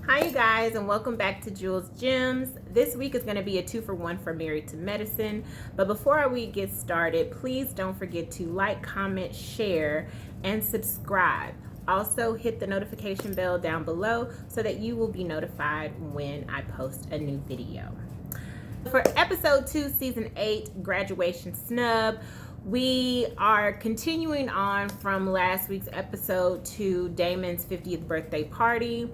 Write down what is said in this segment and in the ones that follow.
Hi, you guys, and welcome back to Jewell's Gems. This week is going to be a 2-for-1 for Married to Medicine. But before we get started, please don't forget to like, comment, share, and subscribe. Also, hit the notification bell down below so that you will be notified when I post a new video. For episode 2, season 8, Graduation Snub, we are continuing on from last week's episode to Damon's 50th birthday party.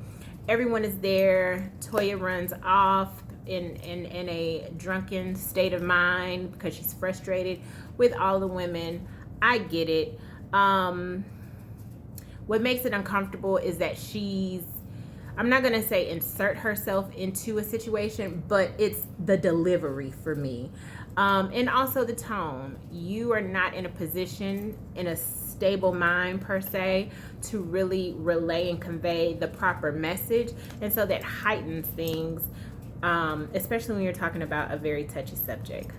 Everyone is there. Toya runs off in a drunken state of mind because she's frustrated with all the women. I get it. What makes it uncomfortable is that I'm not going to say insert herself into a situation, but it's the delivery for me. And also the tone. You are not in a position, in a stable mind per se, to really relay and convey the proper message. And so that heightens things, especially when you're talking about a very touchy subject.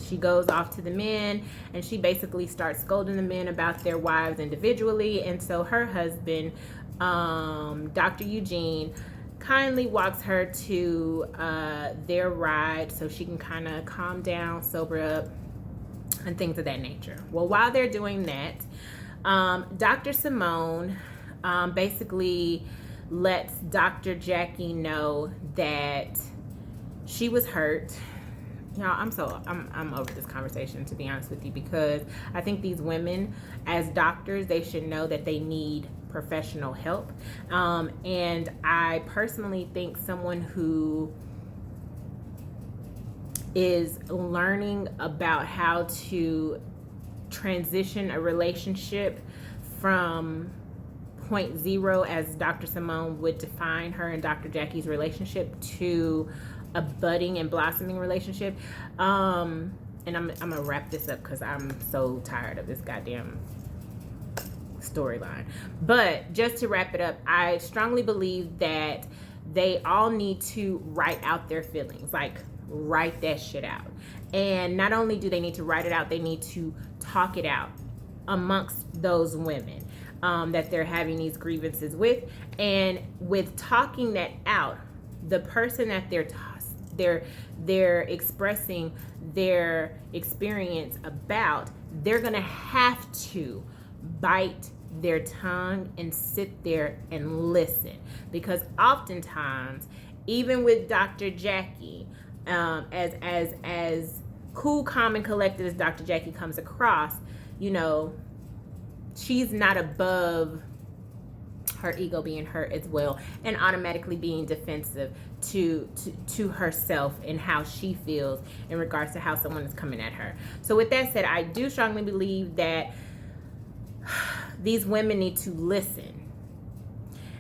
She goes off to the men and she basically starts scolding the men about their wives individually. And so her husband, Dr. Eugene, kindly walks her to their ride so she can kind of calm down, sober up, and things of that nature. Well, while they're doing that, Dr. Simone basically lets Dr. Jackie know that she was hurt. Y'all, I'm over this conversation, to be honest with you, because I think these women, as doctors, they should know that they need professional help. And I personally think someone who is learning about how to transition a relationship from point zero, as Dr. Simone would define her and Dr. Jackie's relationship, to a budding and blossoming relationship. And I'm gonna wrap this up because I'm so tired of this goddamn storyline. But just to wrap it up, I strongly believe that they all need to write out their feelings, like write that shit out. And not only do they need to write it out, they need to talk it out amongst those women that they're having these grievances with. And with talking that out, the person that they're expressing their experience about, they're gonna have to bite their tongue and sit there and listen, because oftentimes, even with Dr. Jackie, as cool, calm, and collected as Dr. Jackie comes across, you know, she's not above her ego being hurt as well, and automatically being defensive to herself and how she feels in regards to how someone is coming at her. So with that said, I do strongly believe that these women need to listen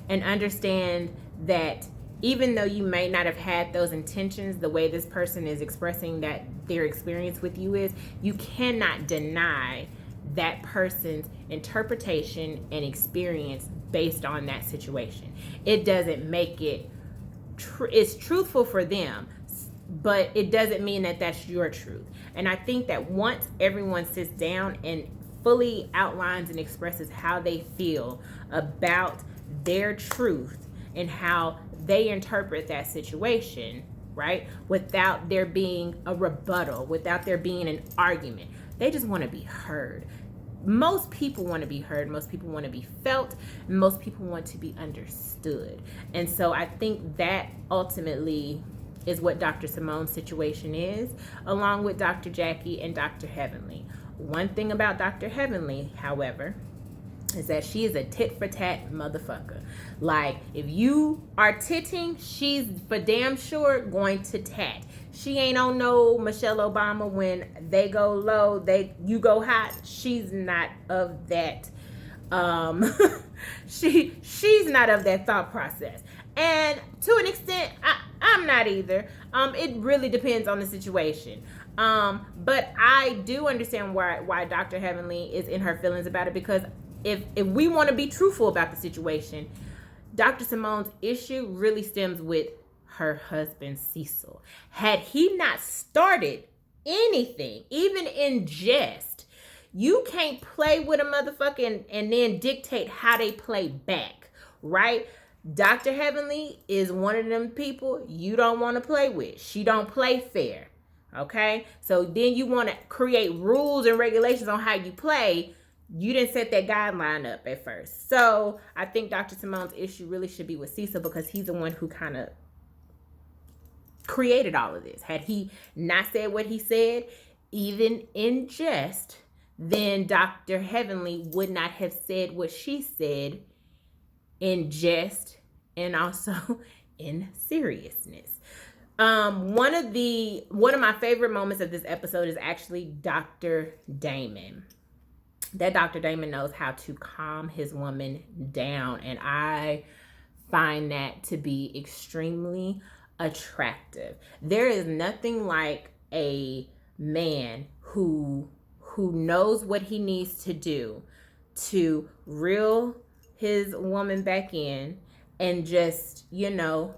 and understand that even though you may not have had those intentions, the way this person is expressing that their experience with you is, you cannot deny that person's interpretation and experience based on that situation. It doesn't make it it's truthful for them, but it doesn't mean that that's your truth. And I think that once everyone sits down and fully outlines and expresses how they feel about their truth and how they interpret that situation, right, without there being a rebuttal, without there being an argument, they just want to be heard. Most people want to be heard. Most people want to be felt. Most people want to be understood. And so I think that ultimately is what Dr. Simone's situation is, along with Dr. Jackie and Dr. Heavenly. One thing about Dr. Heavenly, however, is that she is a tit-for-tat motherfucker. Like, if you are titting, she's for damn sure going to tat. She ain't on no Michelle Obama when they go low, you go hot. She's not of that. She's not of that thought process. And to an extent, I'm not either. It really depends on the situation. But I do understand why Dr. Heavenly is in her feelings about it, because if we want to be truthful about the situation, Dr. Simone's issue really stems with her husband, Cecil. Had he not started anything, even in jest, you can't play with a motherfucker and then dictate how they play back, right? Dr. Heavenly is one of them people you don't want to play with. She don't play fair. Okay? So then you want to create rules and regulations on how you play. You didn't set that guideline up at first. So I think Dr. Simone's issue really should be with Cecil, because he's the one who kind of created all of this. Had he not said what he said, even in jest, then Dr. Heavenly would not have said what she said in jest and also in seriousness. One of my favorite moments of this episode is actually Dr. Damon. That Dr. Damon knows how to calm his woman down, and I find that to be extremely attractive. There is nothing like a man who knows what he needs to do to reel his woman back in and just,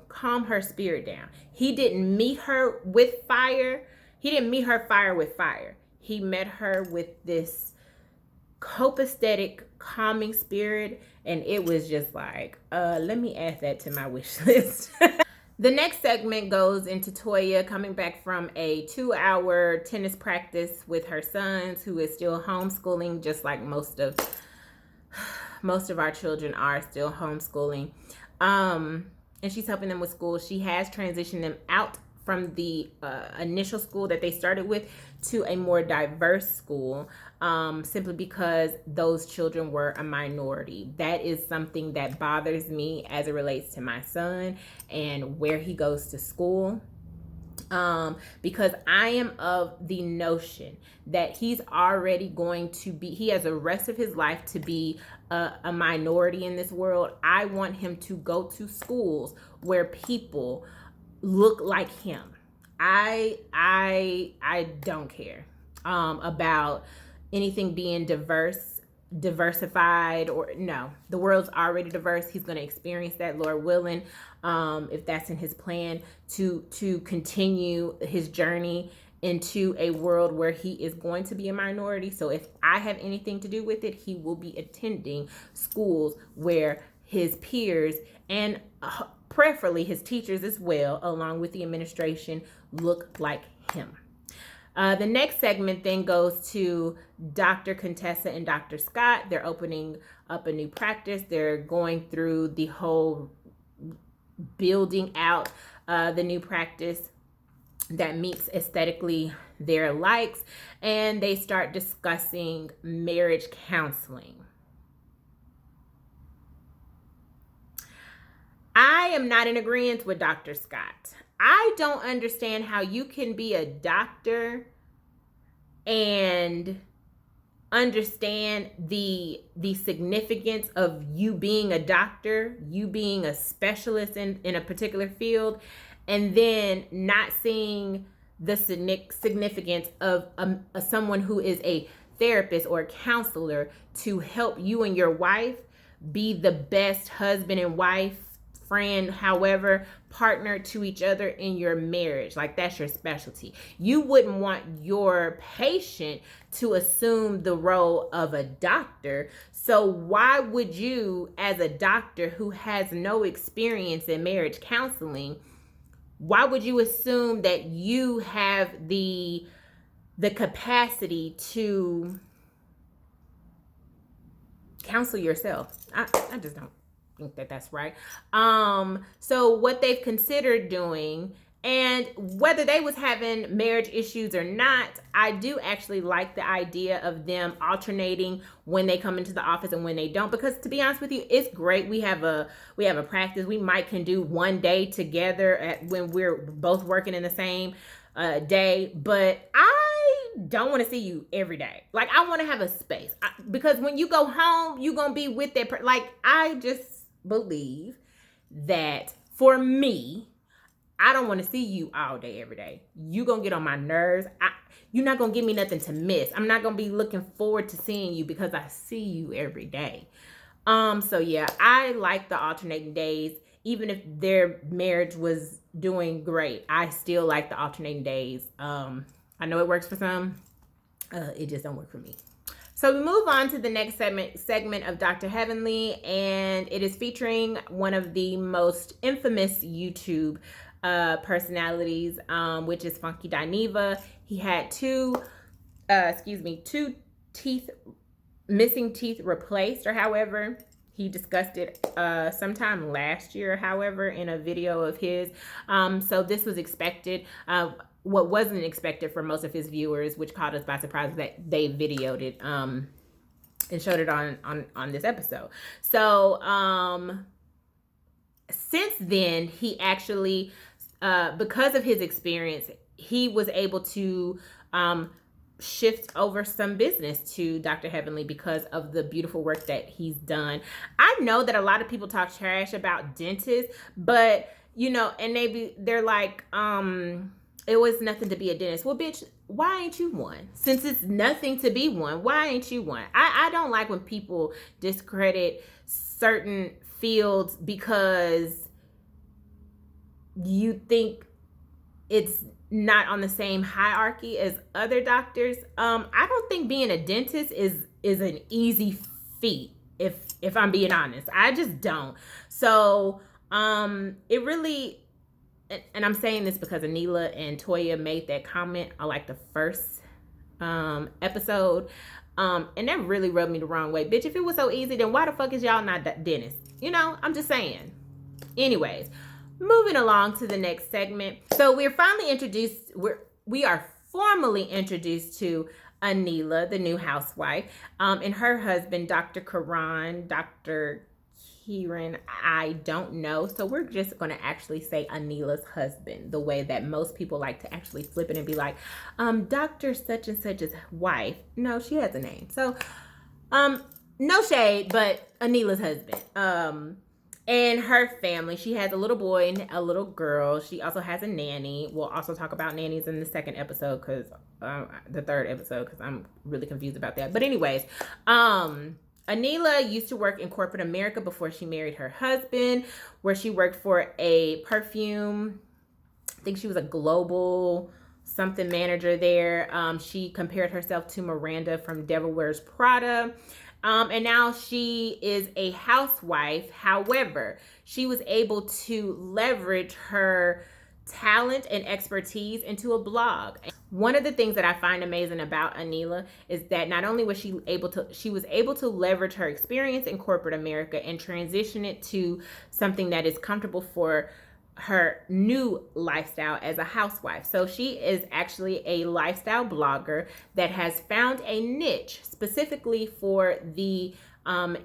calm her spirit down. He didn't meet her with fire. He didn't meet her fire with fire. He met her with this copacetic, calming spirit, and it was just like, let me add that to my wish list. The next segment goes into Toya coming back from a 2-hour tennis practice with her sons, who is still homeschooling, just like most of our children are still homeschooling. And she's helping them with school. She has transitioned them out from the initial school that they started with to a more diverse school, simply because those children were a minority. That is something that bothers me as it relates to my son and where he goes to school. Because I am of the notion that he's already going to be, he has the rest of his life to be a minority in this world. I want him to go to schools where people look like him. I don't care about anything being diversified, or no. The world's already diverse. He's going to experience that, Lord willing, if that's in his plan, to continue his journey into a world where he is going to be a minority. So if I have anything to do with it, he will be attending schools where his peers and preferably his teachers as well, along with the administration, look like him. The next segment then goes to Dr. Contessa and Dr. Scott. They're opening up a new practice. They're going through the whole building out the new practice that meets aesthetically their likes, and they start discussing marriage counseling. I am not in agreement with Dr. Scott. I don't understand how you can be a doctor and understand the significance of you being a doctor, you being a specialist in a particular field, and then not seeing the significance of someone who is a therapist or a counselor to help you and your wife be the best husband and wife, friend, however, partner to each other in your marriage. Like, that's your specialty. You wouldn't want your patient to assume the role of a doctor. So why would you, as a doctor who has no experience in marriage counseling, why would you assume that you have the capacity to counsel yourself? I just don't think that that's right. So what they've considered doing, and whether they was having marriage issues or not, I do actually like the idea of them alternating when they come into the office and when they don't, because to be honest with you, it's great. We have a practice. We might can do one day together when we're both working in the same day, but I don't want to see you every day. Like, I want to have a space, because when you go home, you're going to be with that I just believe that for me, I don't want to see you all day, every day. You gonna get on my nerves. You're not gonna give me nothing to miss. I'm not gonna be looking forward to seeing you because I see you every day. So yeah, I like the alternating days. Even if their marriage was doing great, I still like the alternating days. I know it works for some. It just don't work for me. So we move on to the next segment of Dr. Heavenly, and it is featuring one of the most infamous YouTube personalities, which is Funky Dineva. He had two missing teeth replaced, or however he discussed it sometime last year, however, in a video of his. So this was expected. What wasn't expected for most of his viewers, which caught us by surprise, that they videoed it and showed it on this episode. So since then, he actually, because of his experience, he was able to shift over some business to Dr. Heavenly because of the beautiful work that he's done. I know that a lot of people talk trash about dentists, but you know, and they're like, it was nothing to be a dentist. Well, bitch, why ain't you one? Since it's nothing to be one, why ain't you one? I don't like when people discredit certain fields because you think it's not on the same hierarchy as other doctors. I don't think being a dentist is an easy feat, if I'm being honest. I just don't. So it really, and I'm saying this because Anila and Toya made that comment on like the first episode. And that really rubbed me the wrong way. Bitch, if it was so easy, then why the fuck is y'all not dentists? You know, I'm just saying. Anyways, moving along to the next segment. So we're finally introduced, we are formally introduced to Anila, the new housewife, and her husband, Dr. Karan, Dr. Kieran, I don't know. So we're just going to actually say Anila's husband, the way that most people like to actually flip it and be like, Dr. such and such's wife. No, she has a name. So, no shade, but Anila's husband. And her family, she has a little boy and a little girl. She also has a nanny. We'll also talk about nannies in the second episode, because the third episode, because I'm really confused about that. But anyways, Anila used to work in corporate America before she married her husband, where she worked for a perfume. I think she was a global something manager there. She compared herself to Miranda from Devil Wears Prada. And now she is a housewife. However, she was able to leverage her talent and expertise into a blog. One of the things that I find amazing about Anila is that not only was she was able to leverage her experience in corporate America and transition it to something that is comfortable for her new lifestyle as a housewife. So she is actually a lifestyle blogger that has found a niche specifically for the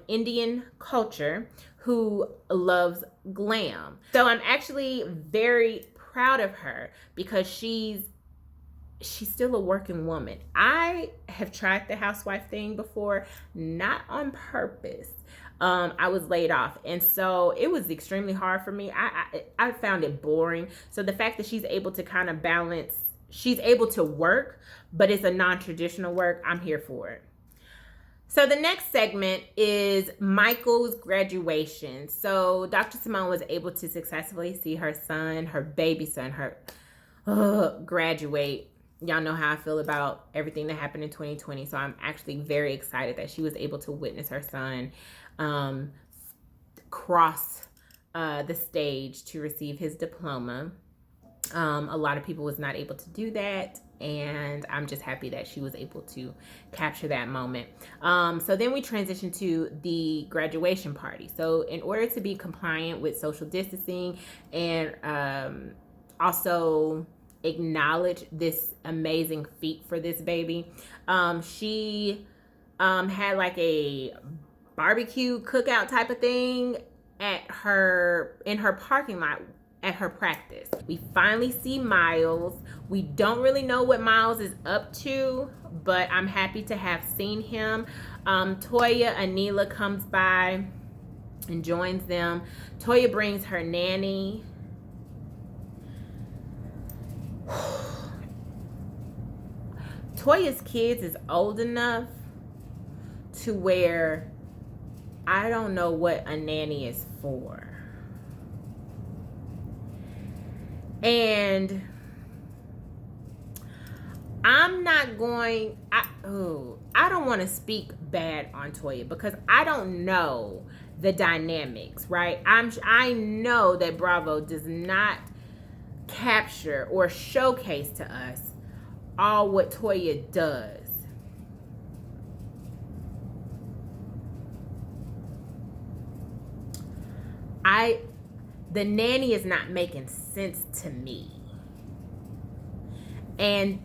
Indian culture who loves glam. So I'm actually very proud of her because she's still a working woman. I have tried the housewife thing before, not on purpose. I was laid off, and so it was extremely hard for me. I found it boring. So the fact that she's able to kind of balance, she's able to work, but it's a non-traditional work, I'm here for it. So the next segment is Michael's graduation. So Dr. Simone was able to successfully see her son, her baby son, graduate. Y'all know how I feel about everything that happened in 2020. So I'm actually very excited that she was able to witness her son cross the stage to receive his diploma. A lot of people was not able to do that, and I'm just happy that she was able to capture that moment. So then we transition to the graduation party. So in order to be compliant with social distancing and also acknowledge this amazing feat for this baby, she had like a barbecue cookout type of thing in her parking lot at her practice. We finally see Miles. We don't really know what Miles is up to, but I'm happy to have seen him. Toya, Anila comes by and joins them. Toya brings her nanny. Toya's kids is old enough to where I don't know what a nanny is for. And I'm not going, I don't want to speak bad on Toya because I don't know the dynamics, right? I know that Bravo does not capture or showcase to us all what Toya does. The nanny is not making sense to me. And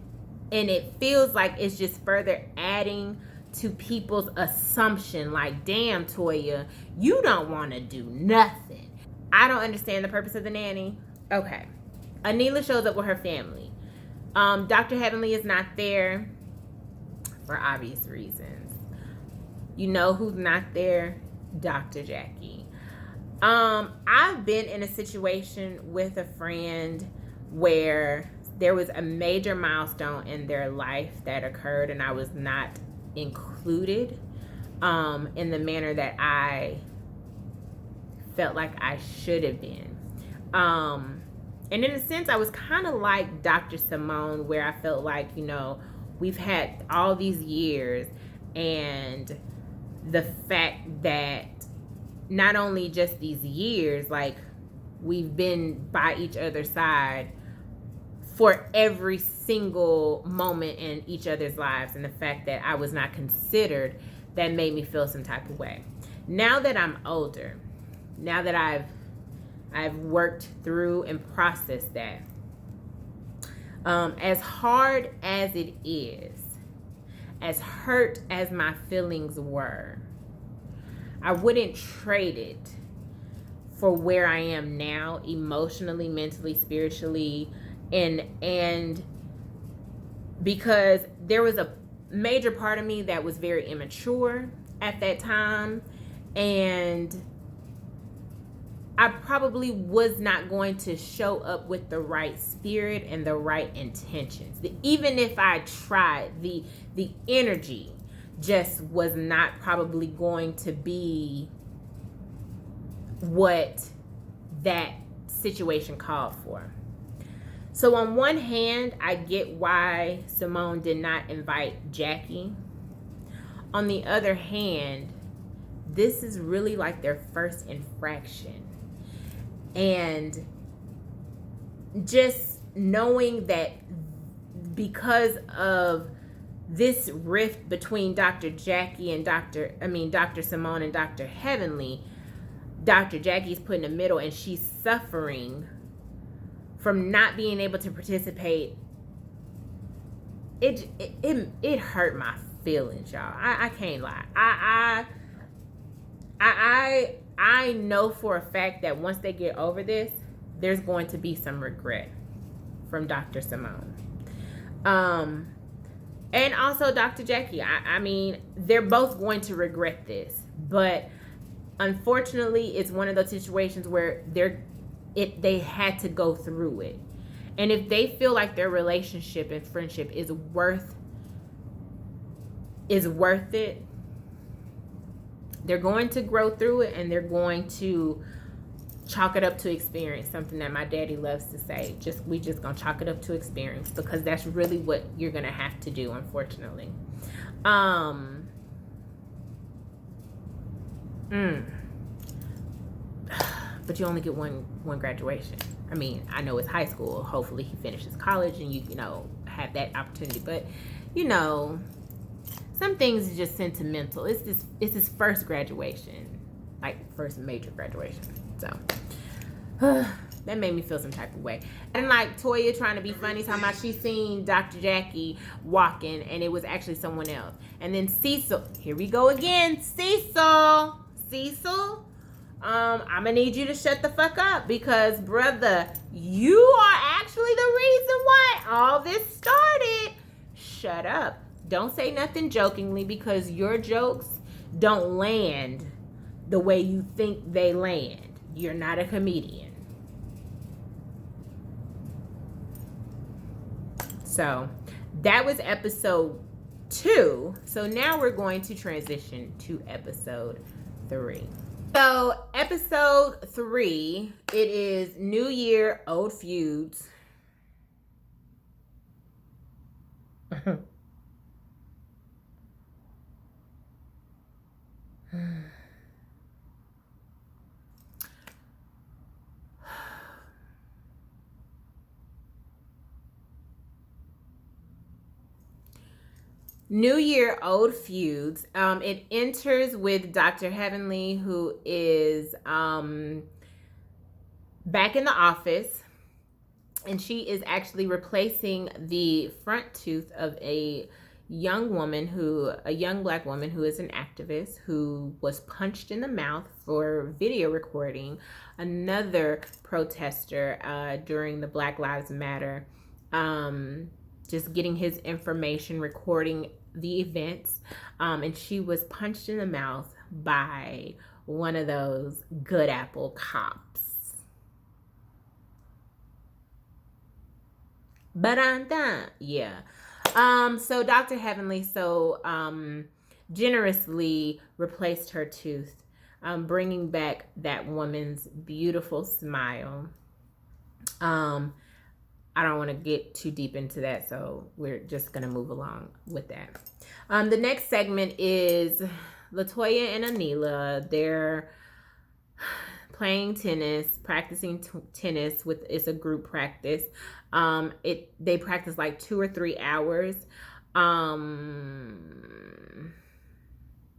it feels like it's just further adding to people's assumption, like, damn, Toya, you don't want to do nothing. I don't understand the purpose of the nanny. Okay. Anila shows up with her family. Dr. Heavenly is not there for obvious reasons. You know who's not there? Dr. Jackie. I've been in a situation with a friend where there was a major milestone in their life that occurred and I was not included in the manner that I felt like I should have been. And in a sense, I was kind of like Dr. Simone, where I felt like, you know, we've had all these years, and the fact that not only just these years, like, we've been by each other's side for every single moment in each other's lives, and the fact that I was not considered, that made me feel some type of way. Now that I'm older, now that I've worked through and processed that, as hard as it is, as hurt as my feelings were, I wouldn't trade it for where I am now, emotionally, mentally, spiritually, and because there was a major part of me that was very immature at that time, and I probably was not going to show up with the right spirit and the right intentions. Even if I tried, the energy just was not probably going to be what that situation called for. So on one hand, I get why Simone did not invite Jackie. On the other hand, this is really like their first infraction. And just knowing that because of this rift between Dr. Jackie and Dr. Simone and Dr. Heavenly, Dr. Jackie's put in the middle and she's suffering from not being able to participate. It hurt my feelings, y'all. I can't lie. I know for a fact that once they get over this, there's going to be some regret from Dr. Simone. And also Dr. Jackie. I mean, they're both going to regret this. But unfortunately, it's one of those situations where they had to go through it. And if they feel like their relationship and friendship is worth it, they're going to grow through it, and they're going to chalk it up to experience, something that my daddy loves to say. We just gonna chalk it up to experience, because that's really what you're gonna have to do, unfortunately. But you only get one graduation. I mean, I know it's high school. Hopefully he finishes college and you know, have that opportunity. But, you know, some things are just sentimental. It's his first graduation, like first major graduation. So that made me feel some type of way. And like Toya trying to be funny, talking about she seen Dr. Jackie walking and it was actually someone else. And then Cecil, here we go again. Cecil, I'm gonna need you to shut the fuck up, because brother, you are actually the reason why all this started. Shut up. Don't say nothing jokingly, because your jokes don't land the way you think they land. You're not a comedian. So that was episode 2. So now we're going to transition to episode 3. So episode 3, it is New Year, Old Feuds. New Year, old feuds. It enters with Dr. Heavenly, who is back in the office, and she is actually replacing the front tooth of a young black woman who is an activist who was punched in the mouth for video recording another protester during the Black Lives Matter. Just getting his information, recording the events, and she was punched in the mouth by one of those good apple cops. Yeah. So Dr. Heavenly generously replaced her tooth, bringing back that woman's beautiful smile. I don't want to get too deep into that, so we're just going to move along with that. The next segment is Latoya and Anila. They're playing tennis, practicing tennis. It's a group practice. They practice like 2 or 3 hours.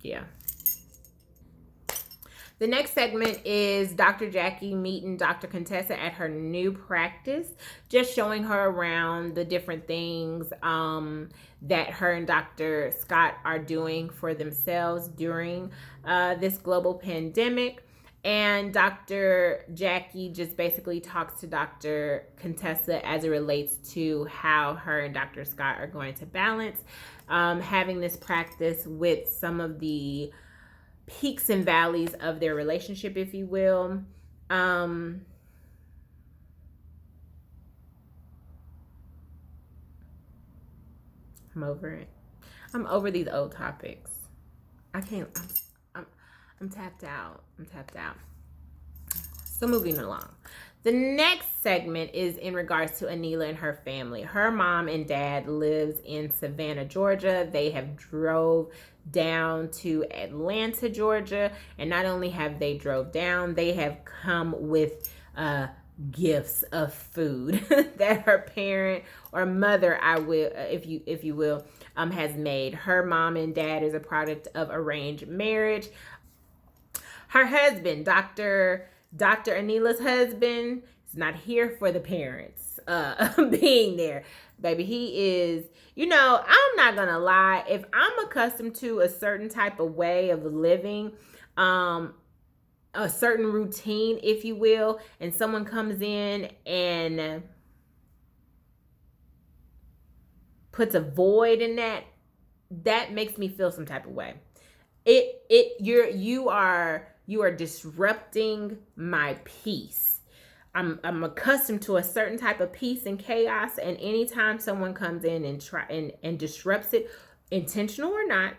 Yeah. The next segment is Dr. Jackie meeting Dr. Contessa at her new practice, just showing her around the different things that her and Dr. Scott are doing for themselves during this global pandemic. And Dr. Jackie just basically talks to Dr. Contessa as it relates to how her and Dr. Scott are going to balance having this practice with some of the peaks and valleys of their relationship, if you will. I'm over it. I'm over these old topics. I can't. I'm tapped out. So moving along. The next segment is in regards to Anila and her family. Her mom and dad lives in Savannah, Georgia. They have drove down to Atlanta, Georgia. And not only have they drove down, they have come with gifts of food that her parent or mother, if you will, has made. Her mom and dad is a product of arranged marriage. Her husband, Dr. Anila's husband, is not here for the parents being there. Baby, he is, I'm not going to lie. If I'm accustomed to a certain type of way of living, a certain routine, if you will, and someone comes in and puts a void in that makes me feel some type of way. You are disrupting my peace. I'm accustomed to a certain type of peace and chaos, and anytime someone comes in and disrupts it, intentional or not,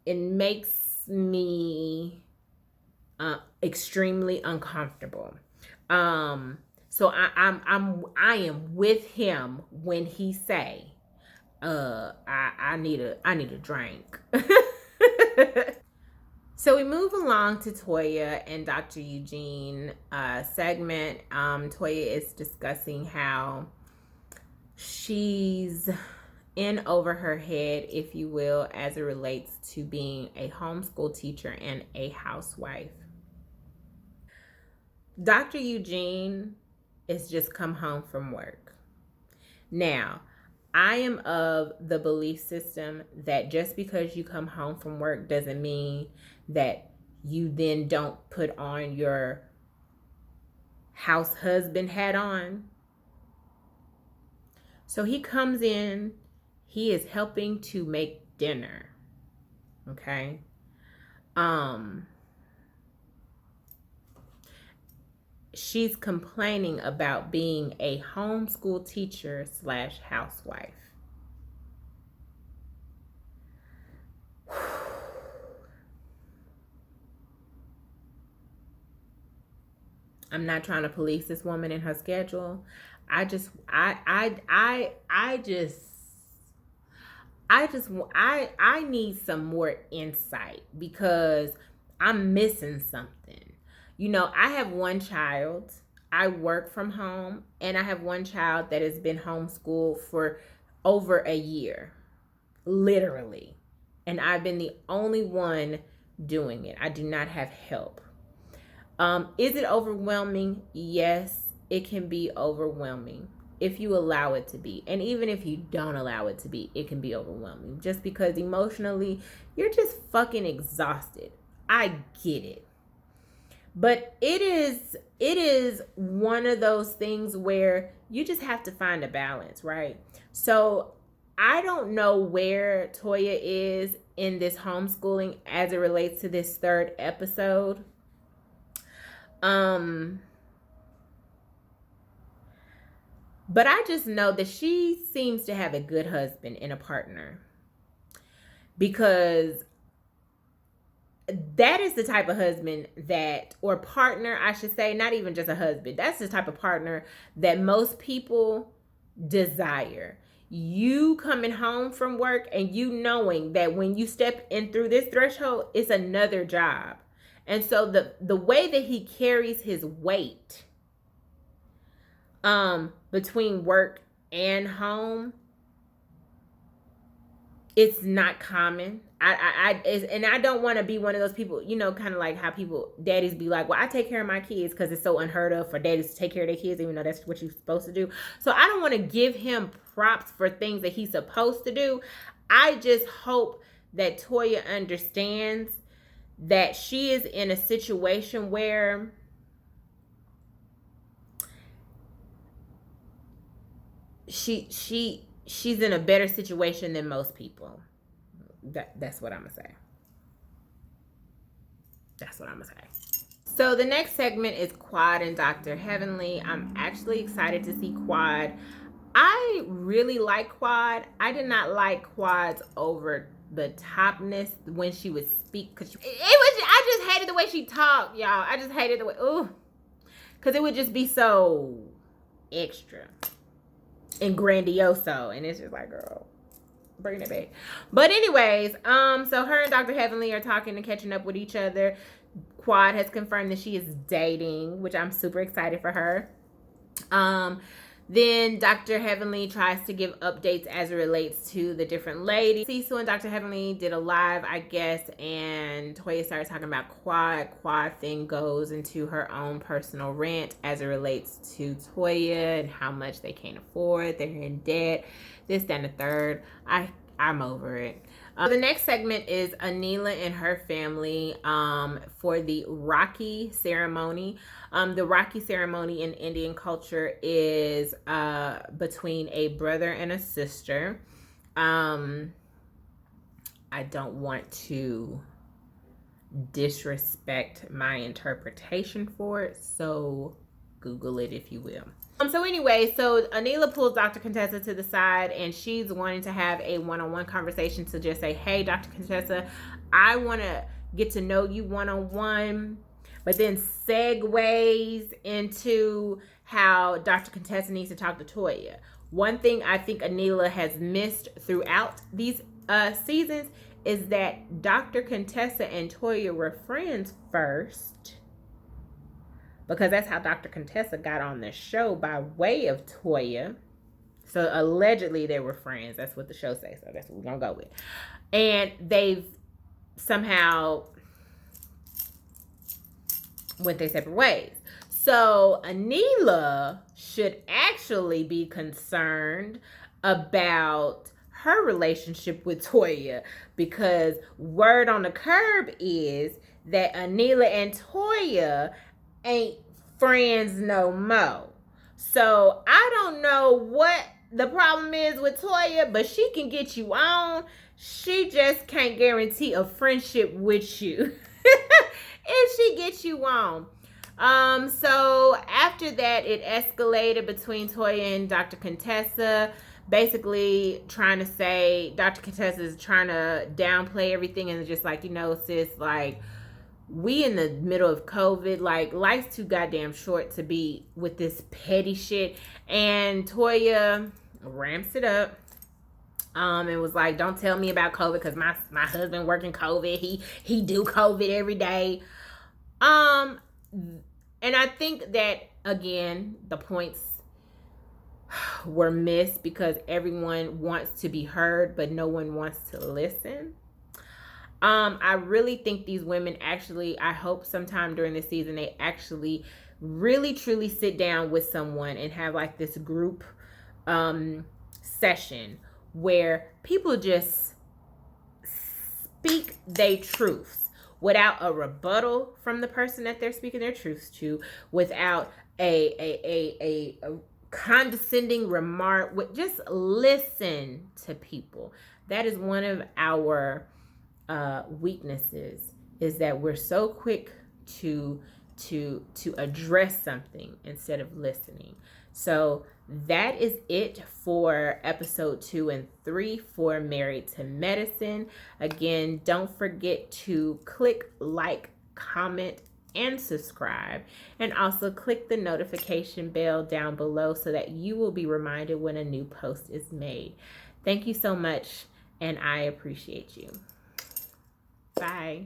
it makes me extremely uncomfortable. So I am with him when he say, I need a drink. So we move along to Toya and Dr. Eugene segment. Toya is discussing how she's in over her head, if you will, as it relates to being a homeschool teacher and a housewife. Dr. Eugene has just come home from work. Now, I am of the belief system that just because you come home from work doesn't mean that you then don't put on your house husband hat on. So he comes in, he is helping to make dinner. Okay? She's complaining about being a homeschool teacher / housewife. I'm not trying to police this woman in her schedule. I need some more insight because I'm missing something. You know, I have one child. I work from home, and I have one child that has been homeschooled for over a year, literally. And I've been the only one doing it. I do not have help. Is it overwhelming? Yes, it can be overwhelming if you allow it to be. And even if you don't allow it to be, it can be overwhelming just because emotionally you're just fucking exhausted. I get it. But it is one of those things where you just have to find a balance, right? So I don't know where Toya is in this homeschooling as it relates to this third episode. But I just know that she seems to have a good husband and a partner, because that is the type of husband that, or partner, I should say, not even just a husband. That's the type of partner that most people desire. You coming home from work and you knowing that when you step in through this threshold, it's another job. And so the way that he carries his weight between work and home, it's not common. And I don't want to be one of those people, you know, kind of like how daddies be like, well, I take care of my kids because it's so unheard of for daddies to take care of their kids, even though that's what you're supposed to do. So I don't want to give him props for things that he's supposed to do. I just hope that Toya understands that she is in a situation where she's in a better situation than most people. That's what I'm gonna say. That's what I'm gonna say. So the next segment is Quad and Dr. Heavenly. I'm actually excited to see Quad. I really like Quad. I did not like Quad's over the topness when she would speak, because I just hated the way she talked, y'all. I just hated the way, because it would just be so extra and grandioso, and it's just like, girl, bring it back. But anyways, so her and Dr. Heavenly are talking and catching up with each other. Quad has confirmed that she is dating, which I'm super excited for her. Then Dr. Heavenly tries to give updates as it relates to the different ladies. Cecil and Dr. Heavenly did a live, I guess, and Toya started talking about Quad. Quad then goes into her own personal rant as it relates to Toya and how much they can't afford. They're in debt, this, that, and the third. I'm over it. The next segment is Anila and her family for the Rakhi ceremony. The Rakhi ceremony in Indian culture is between a brother and a sister. I don't want to disrespect my interpretation for it, so Google it if you will. So anyway, so Anila pulls Dr. Contessa to the side, and she's wanting to have a one-on-one conversation to just say, hey, Dr. Contessa, I want to get to know you one-on-one, but then segues into how Dr. Contessa needs to talk to Toya. One thing I think Anila has missed throughout these seasons is that Dr. Contessa and Toya were friends first, because that's how Dr. Contessa got on the show, by way of Toya. So allegedly they were friends. That's what the show says. So that's what we're going to go with. And they've somehow went their separate ways. So Anila should actually be concerned about her relationship with Toya, because word on the curb is that Anila and Toya ain't friends no more. So I don't know what the problem is with Toya, but she can get you on. She just can't guarantee a friendship with you if she gets you on. So after that, it escalated between Toya and Dr. Contessa, basically trying to say, Dr. Contessa is trying to downplay everything and just like, you know, sis, like, we in the middle of COVID, like, life's too goddamn short to be with this petty shit. And Toya ramps it up. and was like, don't tell me about COVID because my husband working COVID. He do COVID every day. And I think that, again, the points were missed because everyone wants to be heard, but no one wants to listen. I really think these women actually, I hope sometime during the season, they actually really truly sit down with someone and have like this group session where people just speak their truths without a rebuttal from the person that they're speaking their truths to, without a condescending remark. Just listen to people. That is one of our weaknesses, is that we're so quick to address something instead of listening. So that is it for episode 2 and 3 for Married to Medicine. Again, don't forget to click like, comment, and subscribe, and also click the notification bell down below so that you will be reminded when a new post is made. Thank you so much, and I appreciate you. Bye.